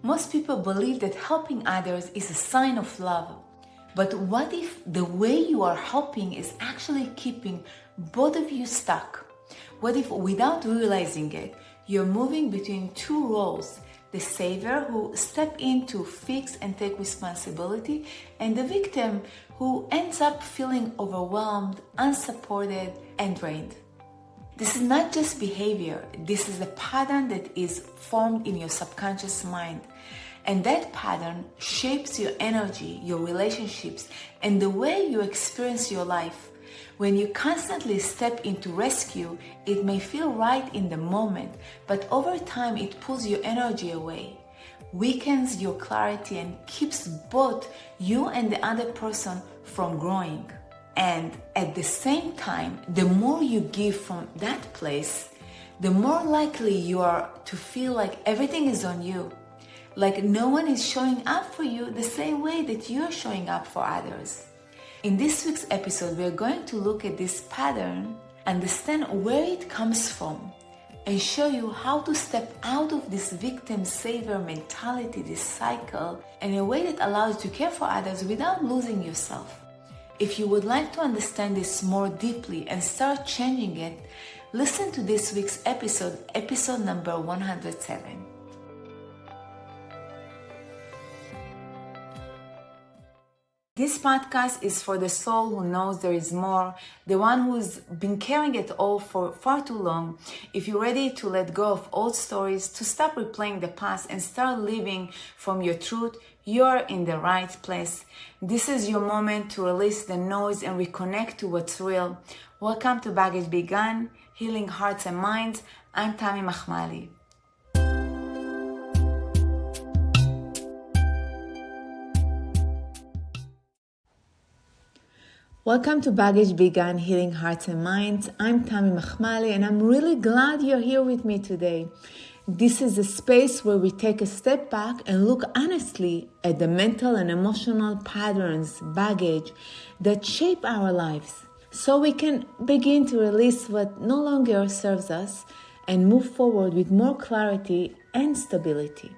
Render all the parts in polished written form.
Most people believe that helping others is a sign of love. But what if the way you are helping is actually keeping both of you stuck? What if, without realizing it, you're moving between two roles, the savior who steps in to fix and take responsibility, and the victim who ends up feeling overwhelmed, unsupported, and drained? This is not just behavior, this is a pattern that is formed in your subconscious mind. And that pattern shapes your energy, your relationships, and the way you experience your life. When you constantly step into rescue, it may feel right in the moment, but over time it pulls your energy away, weakens your clarity, and keeps both you and the other person from growing. And at the same time, the more you give from that place, the more likely you are to feel like everything is on you, like no one is showing up for you the same way that you're showing up for others. In this week's episode, we're going to look at this pattern, understand where it comes from, and show you how to step out of this victim-savior mentality, this cycle, in a way that allows you to care for others without losing yourself. If you would like to understand this more deeply and start changing it, listen to this week's episode number 107. This podcast is for the soul who knows there is more, the one who's been carrying it all for far too long. If you're ready to let go of old stories, to stop replaying the past and start living from your truth, you're in the right place. This is your moment to release the noise and reconnect to what's real. Welcome to Baggage Begun, Healing Hearts and Minds. I'm Tami Mahmali. Welcome to Baggage Begun, Healing Hearts and Minds. I'm Tami Mahmali, and I'm really glad you're here with me today. This is a space where we take a step back and look honestly at the mental and emotional patterns, baggage that shape our lives, so we can begin to release what no longer serves us and move forward with more clarity and stability.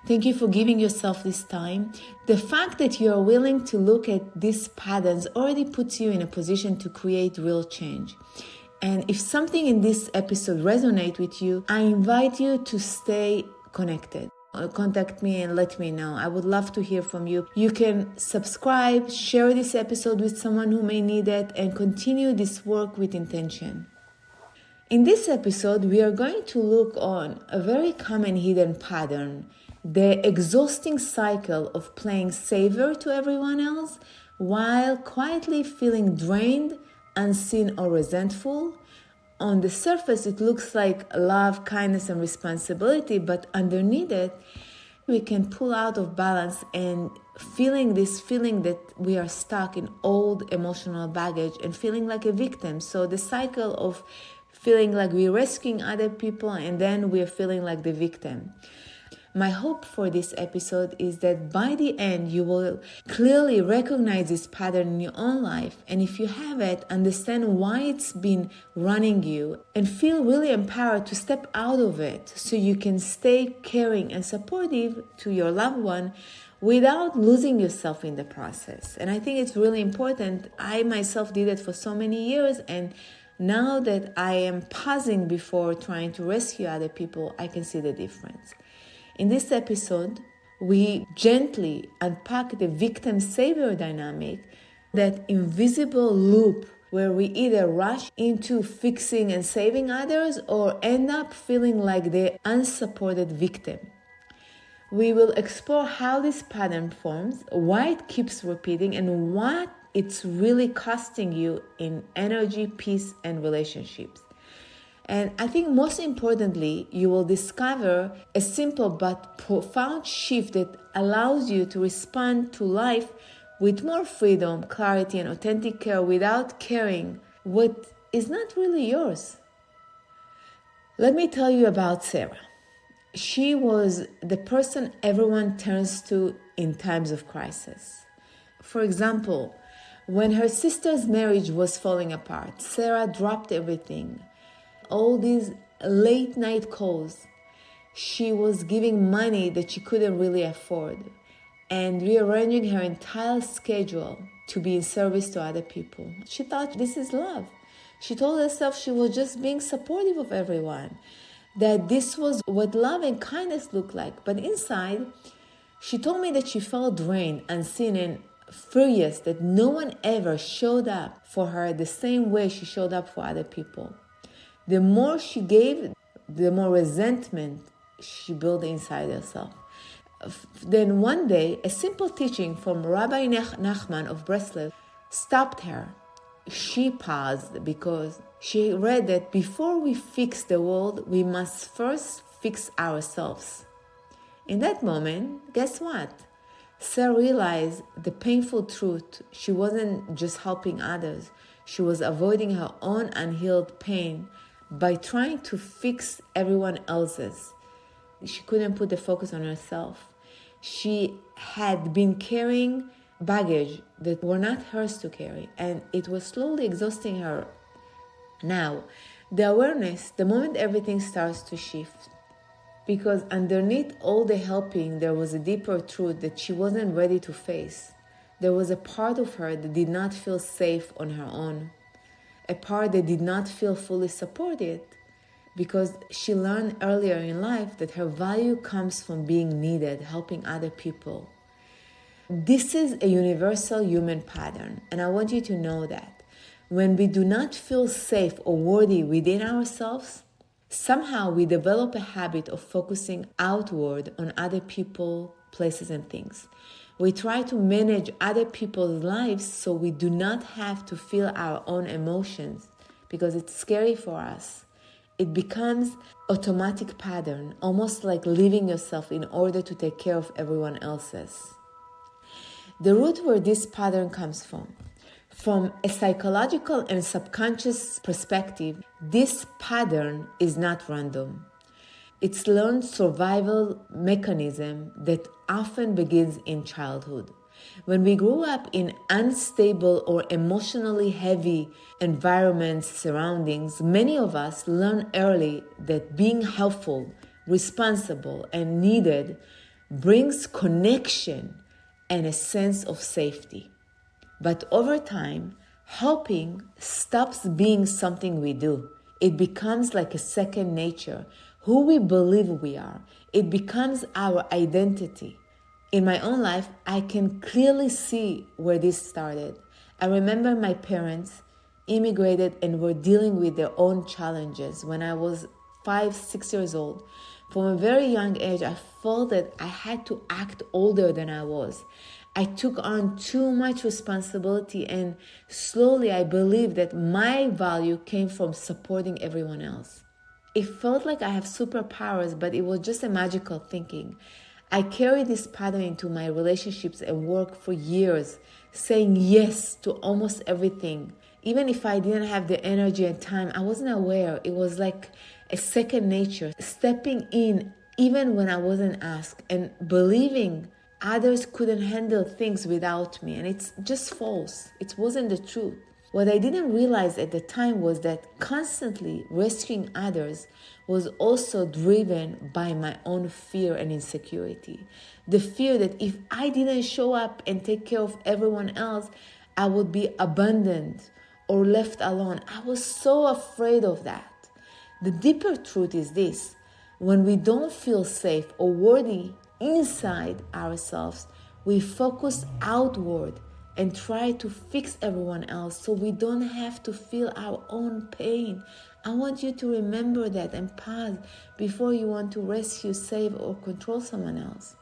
Thank you for giving yourself this time. The fact that you are willing to look at these patterns already puts you in a position to create real change. And if something in this episode resonates with you, I invite you to stay connected. Contact me and let me know. I would love to hear from you. You can subscribe, share this episode with someone who may need it, and continue this work with intention. In this episode, we are going to look on a very common hidden pattern, the exhausting cycle of playing savior to everyone else while quietly feeling drained, unseen, or resentful. On the surface, it looks like love, kindness, and responsibility, but underneath it, we can pull out of balance and feeling that we are stuck in old emotional baggage and feeling like a victim. So the cycle of feeling like we're rescuing other people and then we're feeling like the victim. My hope for this episode is that by the end, you will clearly recognize this pattern in your own life. And if you have it, understand why it's been running you and feel really empowered to step out of it so you can stay caring and supportive to your loved one without losing yourself in the process. And I think it's really important. I myself did it for so many years, and now that I am pausing before trying to rescue other people, I can see the difference. In this episode, we gently unpack the victim-savior dynamic, that invisible loop where we either rush into fixing and saving others or end up feeling like the unsupported victim. We will explore how this pattern forms, why it keeps repeating, and what it's really costing you in energy, peace, and relationships. And I think most importantly, you will discover a simple but profound shift that allows you to respond to life with more freedom, clarity, and authentic care without carrying what is not really yours. Let me tell you about Sarah. She was the person everyone turns to in times of crisis. For example, when her sister's marriage was falling apart, Sarah dropped everything. All these late night calls. She was giving money that she couldn't really afford and rearranging her entire schedule to be in service to other people. She thought this is love. She told herself she was just being supportive of everyone, that this was what love and kindness looked like. But inside, she told me that she felt drained, unseen, and furious that no one ever showed up for her the same way she showed up for other people. The more she gave, the more resentment she built inside herself. Then one day, a simple teaching from Rabbi Nachman of Breslov stopped her. She paused because she read that before we fix the world, we must first fix ourselves. In that moment, guess what? Sarah realized the painful truth. She wasn't just helping others. She was avoiding her own unhealed pain by trying to fix everyone else's. She couldn't put the focus on herself. She had been carrying baggage that were not hers to carry, and it was slowly exhausting her. Now, the awareness, the moment everything starts to shift, because underneath all the helping, there was a deeper truth that she wasn't ready to face. There was a part of her that did not feel safe on her own, a part that did not feel fully supported, because she learned earlier in life that her value comes from being needed, helping other people. This is a universal human pattern, and I want you to know that when we do not feel safe or worthy within ourselves, somehow we develop a habit of focusing outward on other people, places, and things. We try to manage other people's lives so we do not have to feel our own emotions because it's scary for us. It becomes automatic pattern, almost like living yourself in order to take care of everyone else's. The root where this pattern comes from a psychological and subconscious perspective, this pattern is not random. It's learned survival mechanism that often begins in childhood. When we grew up in unstable or emotionally heavy environments, surroundings, many of us learn early that being helpful, responsible, and needed brings connection and a sense of safety. But over time, helping stops being something we do. It becomes like a second nature, who we believe we are. It becomes our identity. In my own life, I can clearly see where this started. I remember my parents immigrated and were dealing with their own challenges when I was 5-6 years old. From a very young age, I felt that I had to act older than I was. I took on too much responsibility, and slowly I believed that my value came from supporting everyone else. It felt like I have superpowers, but it was just a magical thinking. I carried this pattern into my relationships and work for years, saying yes to almost everything. Even if I didn't have the energy and time, I wasn't aware. It was like a second nature, stepping in even when I wasn't asked and believing others couldn't handle things without me. And it's just false. It wasn't the truth. What I didn't realize at the time was that constantly rescuing others was also driven by my own fear and insecurity. The fear that if I didn't show up and take care of everyone else, I would be abandoned or left alone. I was so afraid of that. The deeper truth is this: when we don't feel safe or worthy inside ourselves, we focus outward and try to fix everyone else so we don't have to feel our own pain. I want you to remember that and pause before you want to rescue, save, or control someone else.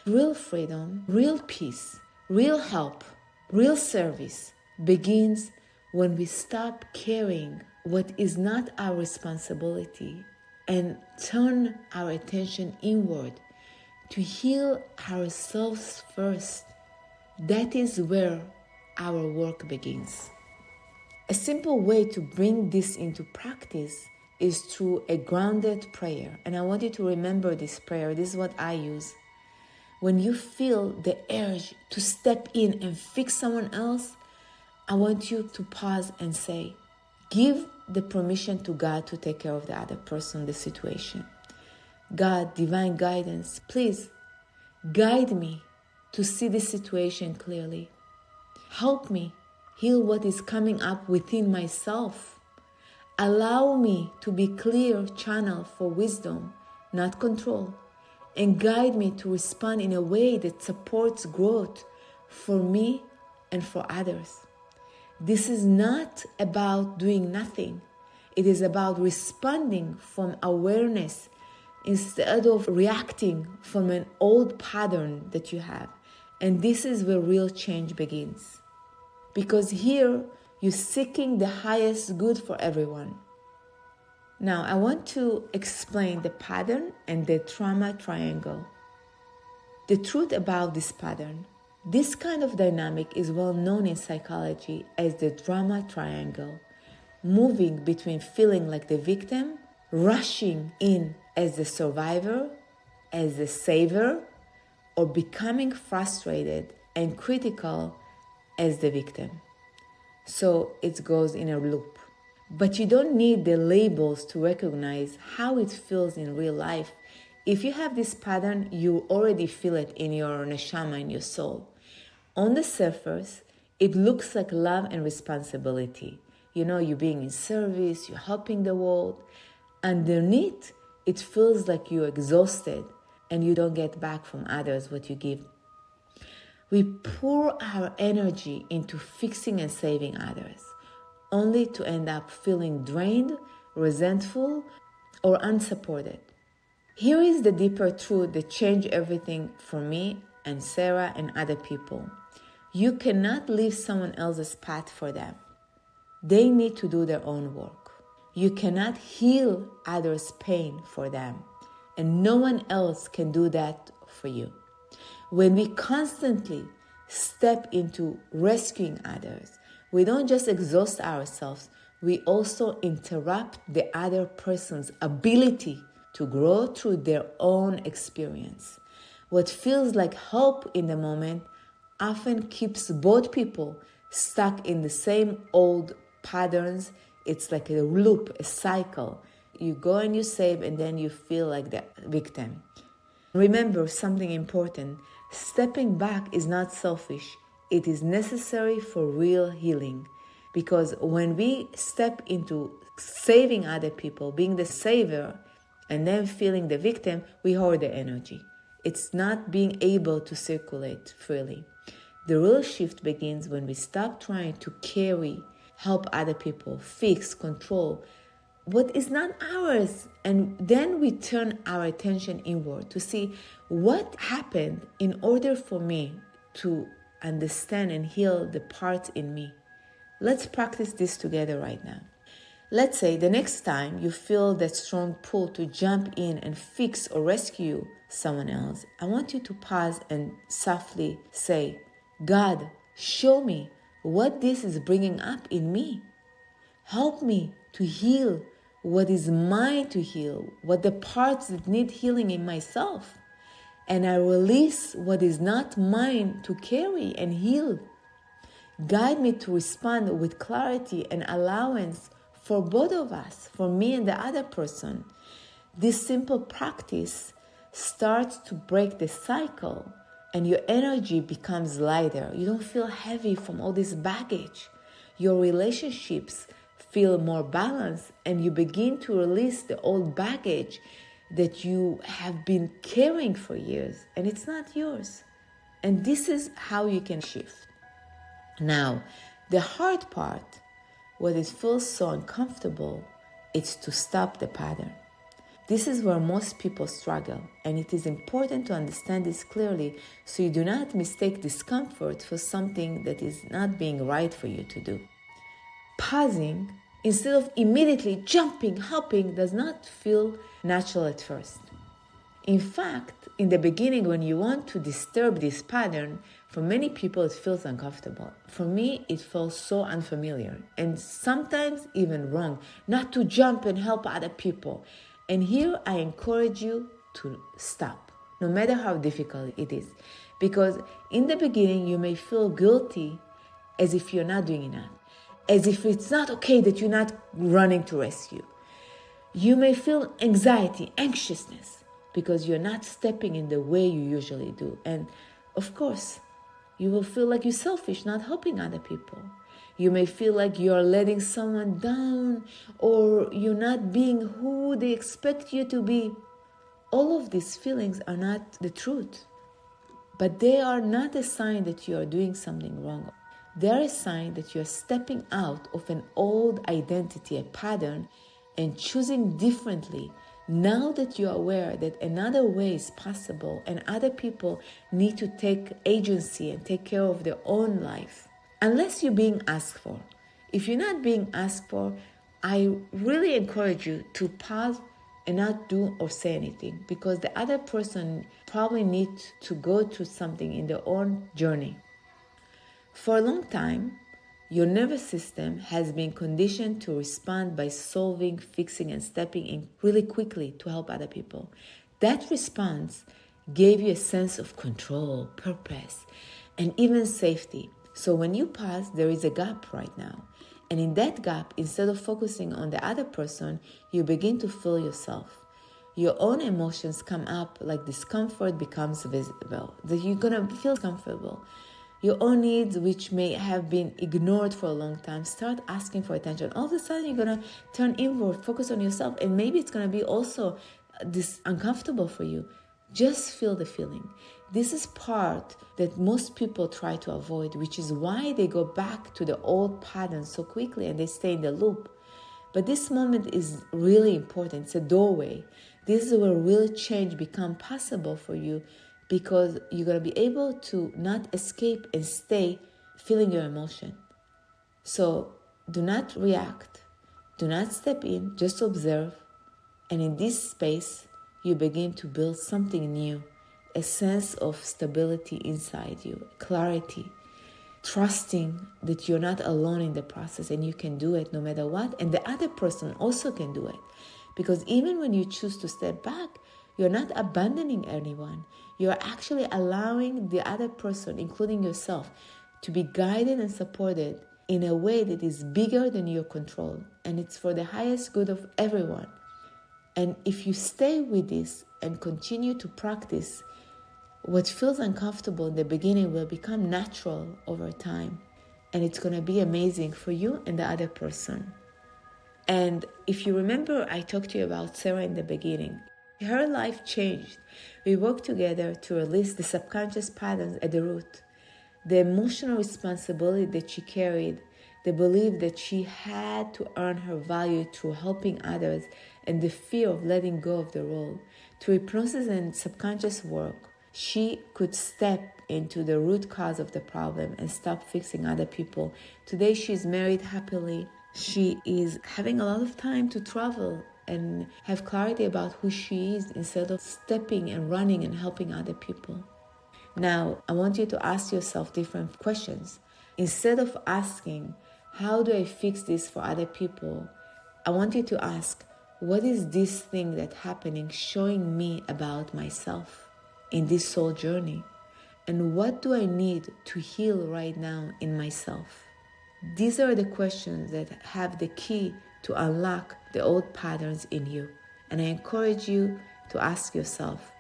Real freedom, real peace, real help, real service begins when we stop carrying what is not our responsibility and turn our attention inward to heal ourselves first. That is where our work begins. A simple way to bring this into practice is through a grounded prayer. And I want you to remember this prayer. This is what I use. When you feel the urge to step in and fix someone else, I want you to pause and say, give the permission to God to take care of the other person, the situation. God, divine guidance, please guide me to see this situation clearly. Help me heal what is coming up within myself. Allow me to be clear channel for wisdom, not control, and guide me to respond in a way that supports growth for me and for others. This is not about doing nothing. It is about responding from awareness instead of reacting from an old pattern that you have. And this is where real change begins. Because here, you're seeking the highest good for everyone. Now, I want to explain the pattern and the trauma triangle. The truth about this pattern, this kind of dynamic is well known in psychology as the drama triangle, moving between feeling like the victim, rushing in as the survivor, as the saver, or becoming frustrated and critical as the victim. So it goes in a loop. But you don't need the labels to recognize how it feels in real life. If you have this pattern, you already feel it in your neshama, in your soul. On the surface, it looks like love and responsibility. You know, you're being in service, you're helping the world. Underneath, it feels like you're exhausted and you don't get back from others what you give. We pour our energy into fixing and saving others, only to end up feeling drained, resentful, or unsupported. Here is the deeper truth that changed everything for me and Sarah and other people. You cannot leave someone else's path for them. They need to do their own work. You cannot heal others' pain for them, and no one else can do that for you. When we constantly step into rescuing others, we don't just exhaust ourselves, we also interrupt the other person's ability to grow through their own experience. What feels like hope in the moment often keeps both people stuck in the same old patterns. It's like a loop, a cycle. You go and you save, and then you feel like the victim. Remember something important. Stepping back is not selfish. It is necessary for real healing. Because when we step into saving other people, being the savior, and then feeling the victim, we hoard the energy. It's not being able to circulate freely. The real shift begins when we stop trying to carry, help other people, fix, control what is not ours. And then we turn our attention inward to see what happened in order for me to understand and heal the parts in me. Let's practice this together right now. Let's say the next time you feel that strong pull to jump in and fix or rescue someone else, I want you to pause and softly say, God, show me what this is bringing up in me. Help me to heal what is mine to heal, what the parts that need healing in myself. And I release what is not mine to carry and heal. Guide me to respond with clarity and allowance for both of us, for me and the other person. This simple practice starts to break the cycle, and your energy becomes lighter. You don't feel heavy from all this baggage. Your relationships feel more balanced, and you begin to release the old baggage that you have been carrying for years, and it's not yours. And this is how you can shift. Now, the hard part, what it feels so uncomfortable, is to stop the pattern. This is where most people struggle, and it is important to understand this clearly so you do not mistake discomfort for something that is not being right for you to do. Pausing, instead of immediately jumping, hopping, does not feel natural at first. In fact, in the beginning, when you want to disturb this pattern, for many people it feels uncomfortable. For me, it felt so unfamiliar and sometimes even wrong not to jump and help other people. And here I encourage you to stop, no matter how difficult it is. Because in the beginning, you may feel guilty as if you're not doing enough, as if it's not okay that you're not running to rescue. You may feel anxiety, anxiousness, because you're not stepping in the way you usually do. And of course, you will feel like you're selfish, not helping other people. You may feel like you're letting someone down, or you're not being who they expect you to be. All of these feelings are not the truth, but they are not a sign that you are doing something wrong. They are a sign that you are stepping out of an old identity, a pattern, and choosing differently now that you are aware that another way is possible and other people need to take agency and take care of their own life. Unless you're being asked for. If you're not being asked for, I really encourage you to pause and not do or say anything, because the other person probably needs to go through something in their own journey. For a long time, your nervous system has been conditioned to respond by solving, fixing, and stepping in really quickly to help other people. That response gave you a sense of control, purpose, and even safety. So when you pause, there is a gap right now. And in that gap, instead of focusing on the other person, you begin to feel yourself. Your own emotions come up, like discomfort becomes visible. That you're going to feel comfortable. Your own needs, which may have been ignored for a long time, start asking for attention. All of a sudden, you're going to turn inward, focus on yourself, and maybe it's going to be also this uncomfortable for you. Just feel the feeling. This is part that most people try to avoid, which is why they go back to the old patterns so quickly and they stay in the loop. But this moment is really important. It's a doorway. This is where real change becomes possible for you, because you're going to be able to not escape and stay feeling your emotion. So do not react. Do not step in. Just observe. And in this space, you begin to build something new, a sense of stability inside you, clarity, trusting that you're not alone in the process and you can do it no matter what. And the other person also can do it. Because even when you choose to step back, you're not abandoning anyone. You're actually allowing the other person, including yourself, to be guided and supported in a way that is bigger than your control. And it's for the highest good of everyone. And if you stay with this and continue to practice, what feels uncomfortable in the beginning will become natural over time. And it's going to be amazing for you and the other person. And if you remember, I talked to you about Sarah in the beginning. Her life changed. We worked together to release the subconscious patterns at the root. The emotional responsibility that she carried, the belief that she had to earn her value through helping others, and the fear of letting go of the role. Through hypnosis and subconscious work, she could step into the root cause of the problem and stop fixing other people. Today she's married happily. She is having a lot of time to travel and have clarity about who she is instead of stepping and running and helping other people. Now, I want you to ask yourself different questions. Instead of asking, how do I fix this for other people? I want you to ask, what is this thing that's happening showing me about myself in this soul journey? And what do I need to heal right now in myself? These are the questions that have the key to unlock the old patterns in you. And I encourage you to ask yourself,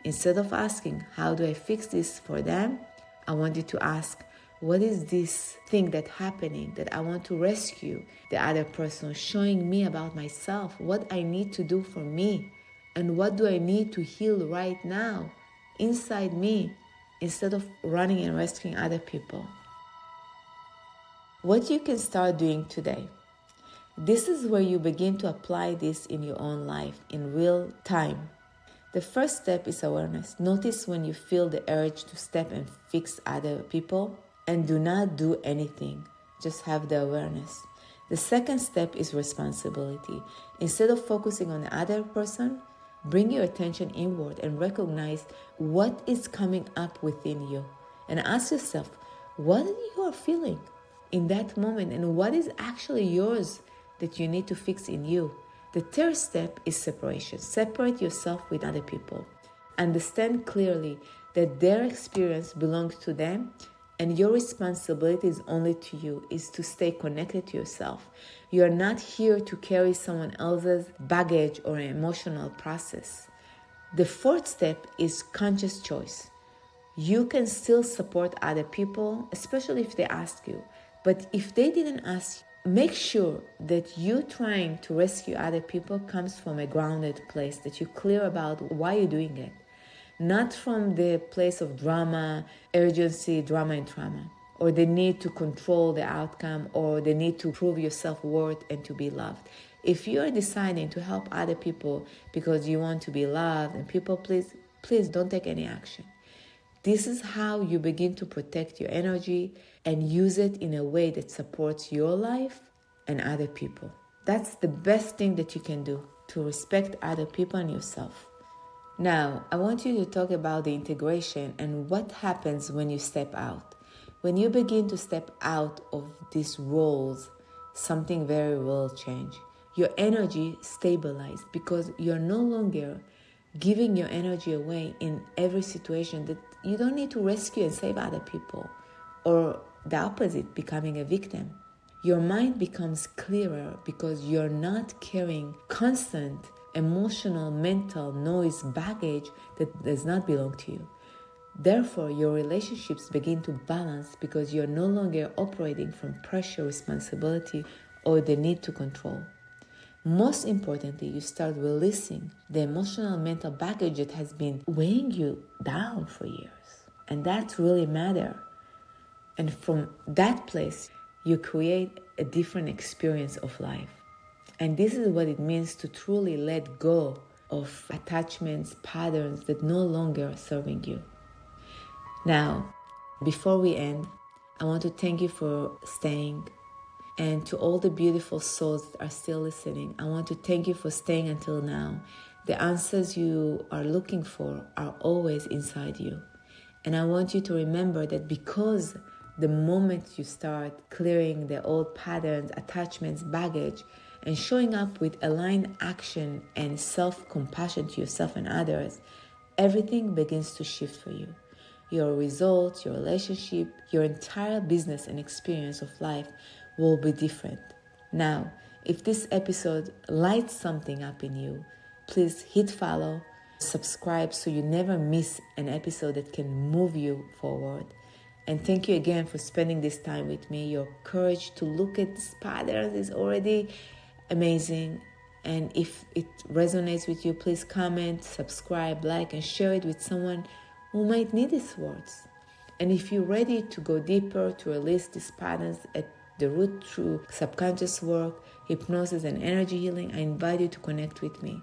instead of asking, how do I fix this for them? I want you to ask, what is this thing that's happening that I want to rescue the other person, showing me about myself, what I need to do for me, and what do I need to heal right now inside me, instead of running and rescuing other people. What you can start doing today. This is where you begin to apply this in your own life in real time. The first step is awareness. Notice when you feel the urge to step and fix other people, and do not do anything. Just have the awareness. The second step is responsibility. Instead of focusing on the other person, bring your attention inward and recognize what is coming up within you. And ask yourself, what you are feeling in that moment and what is actually yours that you need to fix in you. The third step is separation. Separate yourself with other people. Understand clearly that their experience belongs to them and your responsibility is only to you, is to stay connected to yourself. You are not here to carry someone else's baggage or emotional process. The fourth step is conscious choice. You can still support other people, especially if they ask you. But if they didn't ask you, make sure that you trying to rescue other people comes from a grounded place, that you're clear about why you're doing it. Not from the place of drama, urgency, drama and trauma, or the need to control the outcome, or the need to prove your self-worth and to be loved. If you're deciding to help other people because you want to be loved and people please don't take any action. This is how you begin to protect your energy and use it in a way that supports your life and other people. That's the best thing that you can do, to respect other people and yourself. Now, I want you to talk about the integration and what happens when you step out. When you begin to step out of these roles, something very will change. Your energy stabilizes because you're no longer giving your energy away in every situation, that you don't need to rescue and save other people, or the opposite, becoming a victim. Your mind becomes clearer because you're not carrying constant emotional, mental noise baggage that does not belong to you. Therefore, your relationships begin to balance because you're no longer operating from pressure, responsibility, or the need to control. Most importantly, you start releasing the emotional and mental baggage that has been weighing you down for years. And that really matters. And from that place, you create a different experience of life. And this is what it means to truly let go of attachments, patterns that no longer are serving you. Now, before we end, I want to thank you for staying. And to all the beautiful souls that are still listening, I want to thank you for staying until now. The answers you are looking for are always inside you. And I want you to remember that because the moment you start clearing the old patterns, attachments, baggage, and showing up with aligned action and self-compassion to yourself and others, everything begins to shift for you. Your results, your relationship, your entire business and experience of life will be different. Now, if this episode lights something up in you, please hit follow, subscribe so you never miss an episode that can move you forward. And thank you again for spending this time with me. Your courage to look at these patterns is already amazing. And if it resonates with you, please comment, subscribe, like, and share it with someone who might need these words. And if you're ready to go deeper, to release these patterns at the root through subconscious work, hypnosis, and energy healing, I invite you to connect with me.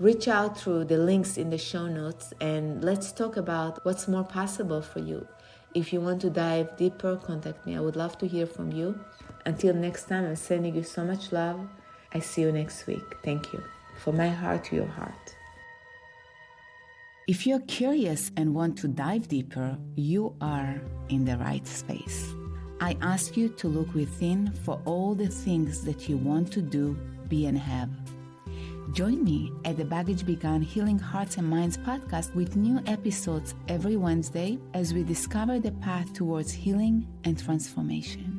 Reach out through the links in the show notes and let's talk about what's more possible for you. If you want to dive deeper, contact me. I would love to hear from you. Until next time, I'm sending you so much love. I see you next week. Thank you. From my heart to your heart. If you're curious and want to dive deeper, you are in the right space. I ask you to look within for all the things that you want to do, be, and have. Join me at the Baggage Began Healing Hearts and Minds podcast with new episodes every Wednesday as we discover the path towards healing and transformation.